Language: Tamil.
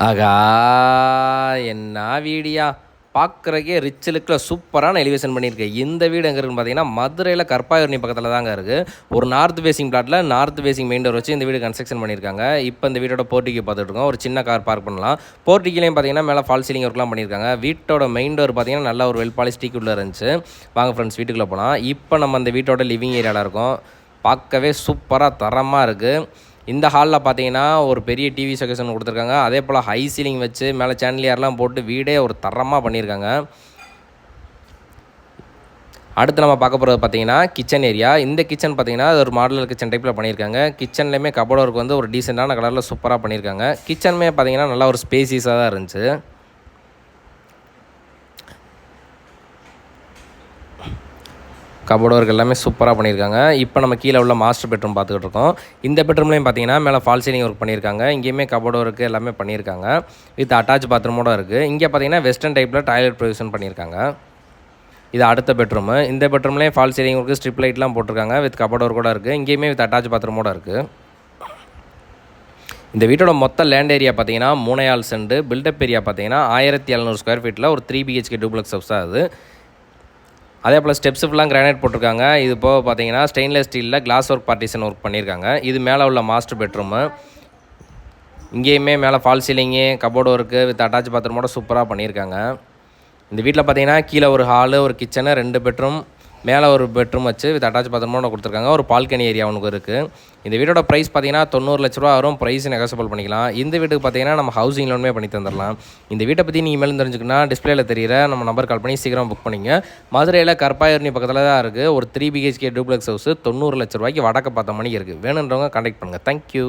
ஆகா என்ன வீடியா பார்க்குறக்கே ரிச் லுக்கில் சூப்பரான எலிவேஷன் பண்ணியிருக்கேன். இந்த வீடு எங்கே இருக்குன்னு பார்த்தீங்கன்னா மதுரையில் கற்பாயூரணி பக்கத்தில் தாங்க இருக்குது. ஒரு நார்த் ஃபேசிங் பிளாட்டில் நார்த் ஃபேசிங் மெயின் டோர் வச்சு இந்த வீடு கன்ஸ்ட்ரக்ஷன் பண்ணியிருக்காங்க. இப்போ இந்த வீட்டோட போர்ட்டிக்கு பார்த்துட்டு இருக்கோம். ஒரு சின்ன கார் பார்க் பண்ணலாம். போர்ட்டிக்கிலையும் பார்த்தீங்கன்னா மேலே ஃபால் சீலிங் ஒர்க்லாம் பண்ணியிருக்காங்க. வீட்டோட மெயின் டோர் பார்த்தீங்கன்னா நல்ல ஒரு வெல் பாலிஷ் டீக்குள்ளே இருந்துச்சு. வாங்க ஃப்ரெண்ட்ஸ் வீட்டுக்குள்ளே போகலாம். இப்போ நம்ம அந்த வீட்டோட லிவிங் ஏரியாவில் இருக்கோம். பார்க்கவே சூப்பராக தரமாக இருக்குது. இந்த ஹாலில் பார்த்தீங்கன்னா ஒரு பெரிய டிவி செக்ஷன் கொடுத்துருக்காங்க. அதே போல் ஹை சீலிங் வச்சு மேலே சேனலியர்லாம் போட்டு வீடே ஒரு தரமாக பண்ணியிருக்காங்க. அடுத்து நம்ம பார்க்க போகிறது பார்த்தீங்கன்னா கிச்சன் ஏரியா. இந்த கிச்சன் பார்த்தீங்கன்னா அது ஒரு மாடலர் கிச்சன் டைப்பில் பண்ணியிருக்காங்க. கிச்சன்லேயுமே கபோர்ட் ஒர்க் வந்து ஒரு டீசெண்டான கலரில் சூப்பராக பண்ணியிருக்காங்க. கிச்சனுமே பார்த்தீங்கன்னா நல்லா ஒரு ஸ்பேசியஸாக தான் இருந்துச்சு. கபோர்டு ஒர்க் எல்லாமே சூப்பராக பண்ணியிருக்காங்க. இப்போ நம்ம கீழே உள்ள மாஸ்டர் பெட்ரூம் பார்த்துக்கிட்டு இருக்கோம். இந்த பெட்ரூம்லேயும் பார்த்தீங்கன்னா மேலே ஃபால் சீலிங் ஒர்க் பண்ணியிருக்காங்க. இங்கேயுமே கபோர்டு ஒர்க் எல்லாமே பண்ணியிருக்காங்க. வித் அட்டாச் பாத்ரூமோட இருக்குது. இங்கே பார்த்தீங்கன்னா வெஸ்டர்ன் டைப்பில் டாய்லெட் ப்ரொவிஷன் பண்ணியிருக்காங்க. இது அடுத்த பெட்ரூமு. இந்த பெட்ரூம்லேயும் ஃபால் சீலிங் ஒர்க்கு ஸ்ட்ரிப் லைட்லாம் போட்டிருக்காங்க. வித் கபோர்டு ஒர்க் கூட இருக்குது. இங்கேயுமே வித் அட்டாச் பாத்ரூமோட இருக்குது. இந்த வீட்டோட மொத்த லேண்ட் ஏரியா பார்த்தீங்கன்னா 3.5 சென்ட். பில்டப் ஏரியா பார்த்தீங்கன்னா 1700 ஸ்கொயர் ஃபீட்டில் ஒரு 3 BHK டூப்ளெக்ஸ் ஹவுஸ் ஆகுது. அதே போல் ஸ்டெப்ஸ் ஃபுல்லாக கிரானைட் போட்டிருக்காங்க. இது போக பார்த்தீங்கன்னா ஸ்டெயின்லெஸ் ஸ்டீலில் கிளாஸ் ஒர்க் பார்ட்டிஷன் ஒர்க் பண்ணியிருக்காங்க. இது மேலே உள்ள மாஸ்டர் பெட்ரூமு. இங்கேயுமே மேலே fall ceiling cupboard work with attach பாத்ரூமோட சூப்பராக பண்ணியிருக்காங்க. இந்த வீட்டில் பார்த்தீங்கன்னா கீழே ஒரு ஹாலு, ஒரு கிச்சனு, 2 பெட்ரூம், மேலே ஒரு பெட்ரூம் வச்சு வித் அட்டாச் பாத்ரூமோட கொடுத்துருக்காங்க. ஒரு பால்கனி ஏரியா ஒன்று இருக்குது. இந்த வீட்டோட ப்ரைஸ் பார்த்தீங்கன்னா 90 லட்ச ரூபா வரும். ப்ரைஸ் நெகோசியபிள் பண்ணிக்கலாம். இந்த வீட்டுக்கு பார்த்தீங்கன்னா நம்ம ஹவுசிங் லோனுமே பண்ணி தந்துடலாம். இந்த வீட்டை பற்றி நீங்கள் மேலும் தெரிஞ்சுக்கணும்னா டிஸ்பிளேல தெரியிற நம்ம நம்பர் கால் பண்ணி சீக்கிரம் புக் பண்ணிங்க. மதுரையில் கற்பாயூரணி பக்கத்தில் தான் இருக்குது. ஒரு 3 BHK டூப்ளெக்ஸ் ஹவுஸ் 90 லட்ச ரூபாய்க்கு வடக்க பார்த்த மணிக்கு இருக்குது. வேணுன்றவங்க கான்டாக்ட் பண்ணுங்கள். தேங்க்யூ.